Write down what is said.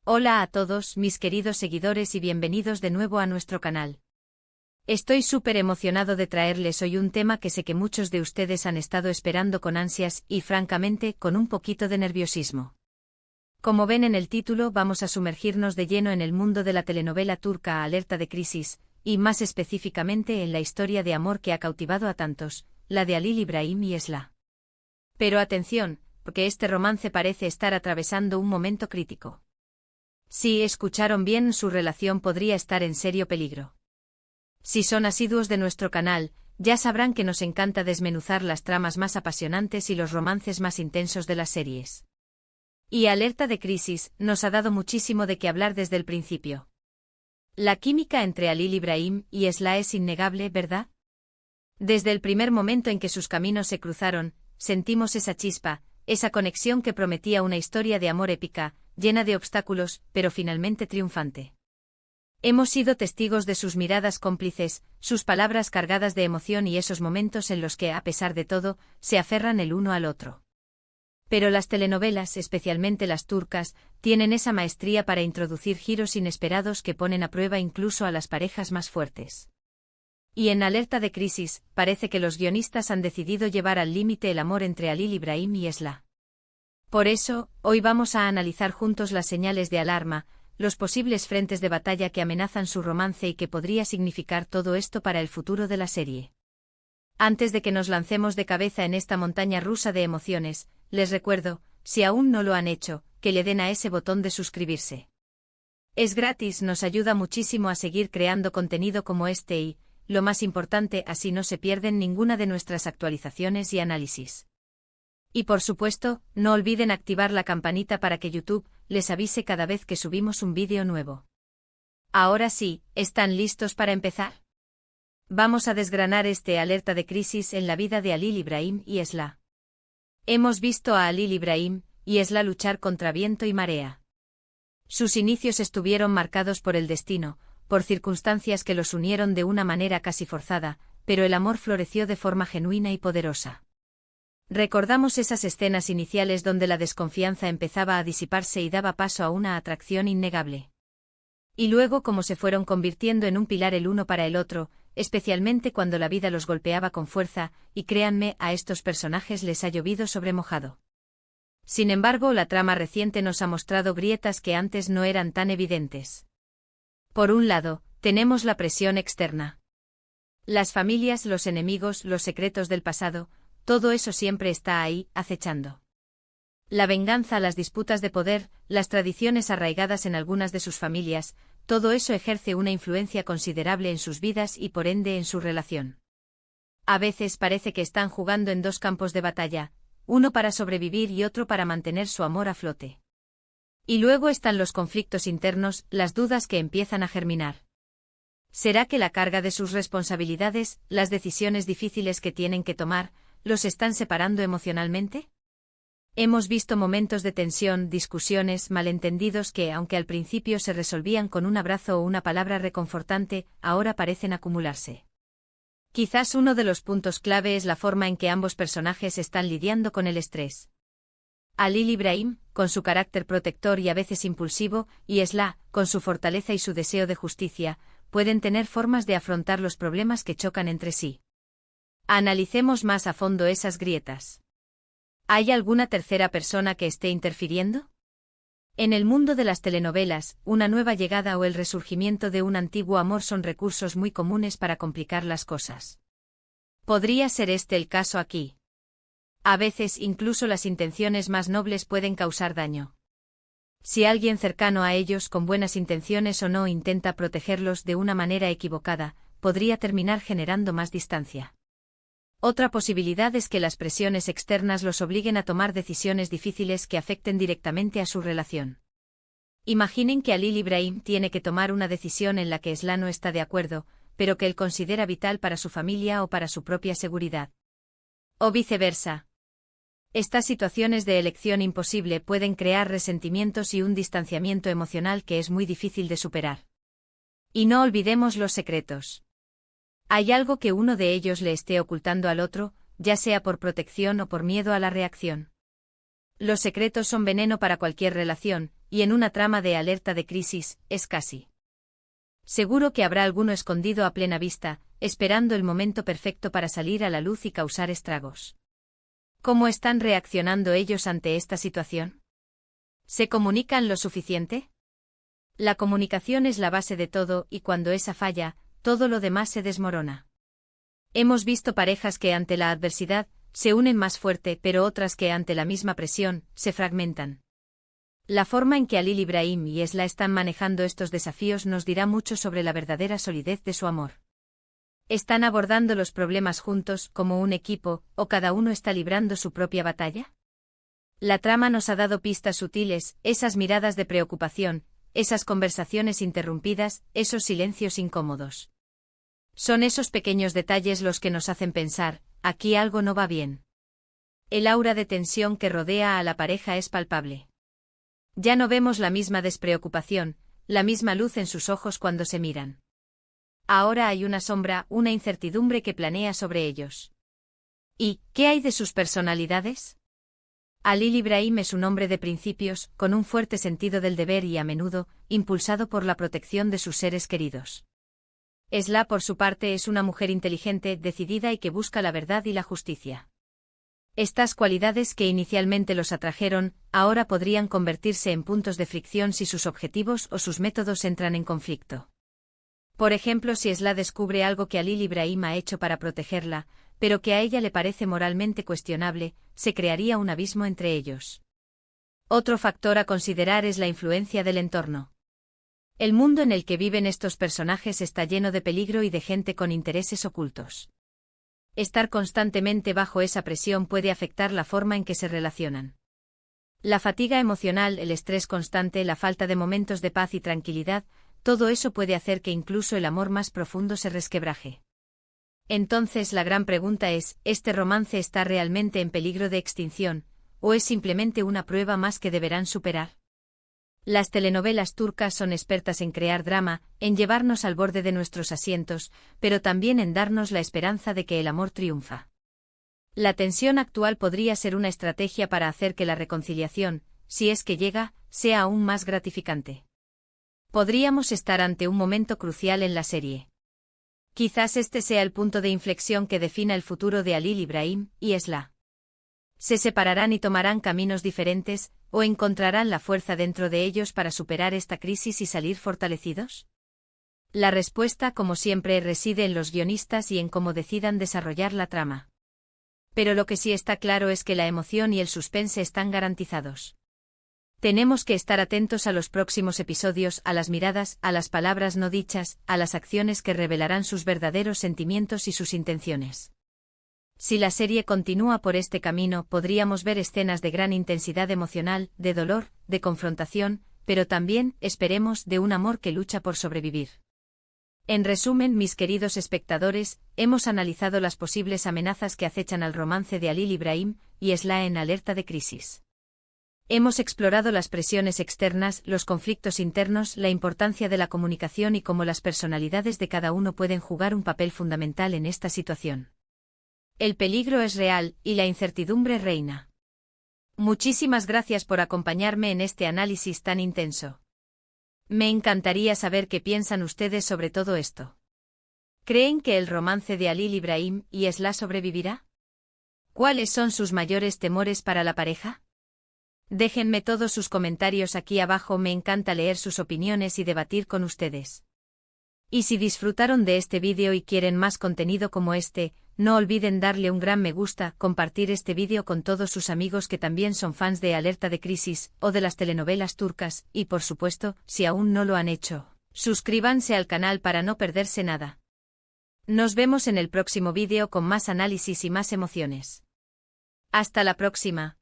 Hola a todos mis queridos seguidores y bienvenidos de nuevo a nuestro canal. Estoy súper emocionado de traerles hoy un tema que sé que muchos de ustedes han estado esperando con ansias y, francamente, con un poquito de nerviosismo. Como ven en el título, vamos a sumergirnos de lleno en el mundo de la telenovela turca Alerta de Crisis, y más específicamente en la historia de amor que ha cautivado a tantos, la de Halil İbrahim y Esla. Pero atención, porque este romance parece estar atravesando un momento crítico. Si escucharon bien, su relación podría estar en serio peligro. Si son asiduos de nuestro canal, ya sabrán que nos encanta desmenuzar las tramas más apasionantes y los romances más intensos de las series. Y Alerta de Crisis nos ha dado muchísimo de qué hablar desde el principio. La química entre Halil İbrahim y Esla es innegable, ¿verdad? Desde el primer momento en que sus caminos se cruzaron, sentimos esa chispa, esa conexión que prometía una historia de amor épica, llena de obstáculos, pero finalmente triunfante. Hemos sido testigos de sus miradas cómplices, sus palabras cargadas de emoción y esos momentos en los que, a pesar de todo, se aferran el uno al otro. Pero las telenovelas, especialmente las turcas, tienen esa maestría para introducir giros inesperados que ponen a prueba incluso a las parejas más fuertes. Y en Alerta de Crisis, parece que los guionistas han decidido llevar al límite el amor entre Halil İbrahim y Esla. Por eso, hoy vamos a analizar juntos las señales de alarma, los posibles frentes de batalla que amenazan su romance y qué podría significar todo esto para el futuro de la serie. Antes de que nos lancemos de cabeza en esta montaña rusa de emociones, les recuerdo, si aún no lo han hecho, que le den a ese botón de suscribirse. Es gratis, nos ayuda muchísimo a seguir creando contenido como este y, lo más importante, así no se pierden ninguna de nuestras actualizaciones y análisis. Y por supuesto, no olviden activar la campanita para que YouTube les avise cada vez que subimos un vídeo nuevo. Ahora sí, ¿están listos para empezar? Vamos a desgranar este Alerta de Crisis en la vida de Halil İbrahim y Esla. Hemos visto a Halil İbrahim y Esla luchar contra viento y marea. Sus inicios estuvieron marcados por el destino, por circunstancias que los unieron de una manera casi forzada, pero el amor floreció de forma genuina y poderosa. Recordamos esas escenas iniciales donde la desconfianza empezaba a disiparse y daba paso a una atracción innegable. Y luego cómo se fueron convirtiendo en un pilar el uno para el otro, especialmente cuando la vida los golpeaba con fuerza, y créanme, a estos personajes les ha llovido sobre mojado. Sin embargo, la trama reciente nos ha mostrado grietas que antes no eran tan evidentes. Por un lado, tenemos la presión externa. Las familias, los enemigos, los secretos del pasado, todo eso siempre está ahí, acechando. La venganza, las disputas de poder, las tradiciones arraigadas en algunas de sus familias, todo eso ejerce una influencia considerable en sus vidas y por ende en su relación. A veces parece que están jugando en dos campos de batalla, uno para sobrevivir y otro para mantener su amor a flote. Y luego están los conflictos internos, las dudas que empiezan a germinar. ¿Será que la carga de sus responsabilidades, las decisiones difíciles que tienen que tomar, los están separando emocionalmente? Hemos visto momentos de tensión, discusiones, malentendidos que, aunque al principio se resolvían con un abrazo o una palabra reconfortante, ahora parecen acumularse. Quizás uno de los puntos clave es la forma en que ambos personajes están lidiando con el estrés. Halil İbrahim, con su carácter protector y a veces impulsivo, y Esla, con su fortaleza y su deseo de justicia, pueden tener formas de afrontar los problemas que chocan entre sí. Analicemos más a fondo esas grietas. ¿Hay alguna tercera persona que esté interfiriendo? En el mundo de las telenovelas, una nueva llegada o el resurgimiento de un antiguo amor son recursos muy comunes para complicar las cosas. ¿Podría ser este el caso aquí? A veces incluso las intenciones más nobles pueden causar daño. Si alguien cercano a ellos con buenas intenciones o no intenta protegerlos de una manera equivocada, podría terminar generando más distancia. Otra posibilidad es que las presiones externas los obliguen a tomar decisiones difíciles que afecten directamente a su relación. Imaginen que Halil İbrahim tiene que tomar una decisión en la que Esla no está de acuerdo, pero que él considera vital para su familia o para su propia seguridad. O viceversa. Estas situaciones de elección imposible pueden crear resentimientos y un distanciamiento emocional que es muy difícil de superar. Y no olvidemos los secretos. Hay algo que uno de ellos le esté ocultando al otro, ya sea por protección o por miedo a la reacción. Los secretos son veneno para cualquier relación, y en una trama de alerta de crisis, es casi seguro que habrá alguno escondido a plena vista, esperando el momento perfecto para salir a la luz y causar estragos. ¿Cómo están reaccionando ellos ante esta situación? ¿Se comunican lo suficiente? La comunicación es la base de todo y cuando esa falla, todo lo demás se desmorona. Hemos visto parejas que ante la adversidad se unen más fuerte, pero otras que ante la misma presión se fragmentan. La forma en que Halil Ibrahim y Esla están manejando estos desafíos nos dirá mucho sobre la verdadera solidez de su amor. ¿Están abordando los problemas juntos, como un equipo, o cada uno está librando su propia batalla? La trama nos ha dado pistas sutiles, esas miradas de preocupación, esas conversaciones interrumpidas, esos silencios incómodos. Son esos pequeños detalles los que nos hacen pensar, aquí algo no va bien. El aura de tensión que rodea a la pareja es palpable. Ya no vemos la misma despreocupación, la misma luz en sus ojos cuando se miran. Ahora hay una sombra, una incertidumbre que planea sobre ellos. ¿Y qué hay de sus personalidades? Halil Ibrahim es un hombre de principios, con un fuerte sentido del deber y a menudo, impulsado por la protección de sus seres queridos. Esla, por su parte, es una mujer inteligente, decidida y que busca la verdad y la justicia. Estas cualidades que inicialmente los atrajeron, ahora podrían convertirse en puntos de fricción si sus objetivos o sus métodos entran en conflicto. Por ejemplo, si Esla descubre algo que Halil Ibrahim ha hecho para protegerla, pero que a ella le parece moralmente cuestionable, se crearía un abismo entre ellos. Otro factor a considerar es la influencia del entorno. El mundo en el que viven estos personajes está lleno de peligro y de gente con intereses ocultos. Estar constantemente bajo esa presión puede afectar la forma en que se relacionan. La fatiga emocional, el estrés constante, la falta de momentos de paz y tranquilidad, todo eso puede hacer que incluso el amor más profundo se resquebraje. Entonces la gran pregunta es, ¿este romance está realmente en peligro de extinción, o es simplemente una prueba más que deberán superar? Las telenovelas turcas son expertas en crear drama, en llevarnos al borde de nuestros asientos, pero también en darnos la esperanza de que el amor triunfa. La tensión actual podría ser una estrategia para hacer que la reconciliación, si es que llega, sea aún más gratificante. Podríamos estar ante un momento crucial en la serie. Quizás este sea el punto de inflexión que defina el futuro de Halil Ibrahim y Esla. ¿Se separarán y tomarán caminos diferentes, o encontrarán la fuerza dentro de ellos para superar esta crisis y salir fortalecidos? La respuesta, como siempre, reside en los guionistas y en cómo decidan desarrollar la trama. Pero lo que sí está claro es que la emoción y el suspense están garantizados. Tenemos que estar atentos a los próximos episodios, a las miradas, a las palabras no dichas, a las acciones que revelarán sus verdaderos sentimientos y sus intenciones. Si la serie continúa por este camino, podríamos ver escenas de gran intensidad emocional, de dolor, de confrontación, pero también, esperemos, de un amor que lucha por sobrevivir. En resumen, mis queridos espectadores, hemos analizado las posibles amenazas que acechan al romance de Halil Ibrahim y Esla en Alerta de Crisis. Hemos explorado las presiones externas, los conflictos internos, la importancia de la comunicación y cómo las personalidades de cada uno pueden jugar un papel fundamental en esta situación. El peligro es real, y la incertidumbre reina. Muchísimas gracias por acompañarme en este análisis tan intenso. Me encantaría saber qué piensan ustedes sobre todo esto. ¿Creen que el romance de Halil Ibrahim y Esla sobrevivirá? ¿Cuáles son sus mayores temores para la pareja? Déjenme todos sus comentarios aquí abajo, me encanta leer sus opiniones y debatir con ustedes. Y si disfrutaron de este vídeo y quieren más contenido como este, no olviden darle un gran me gusta, compartir este vídeo con todos sus amigos que también son fans de Alerta de Crisis, o de las telenovelas turcas, y por supuesto, si aún no lo han hecho, suscríbanse al canal para no perderse nada. Nos vemos en el próximo vídeo con más análisis y más emociones. Hasta la próxima.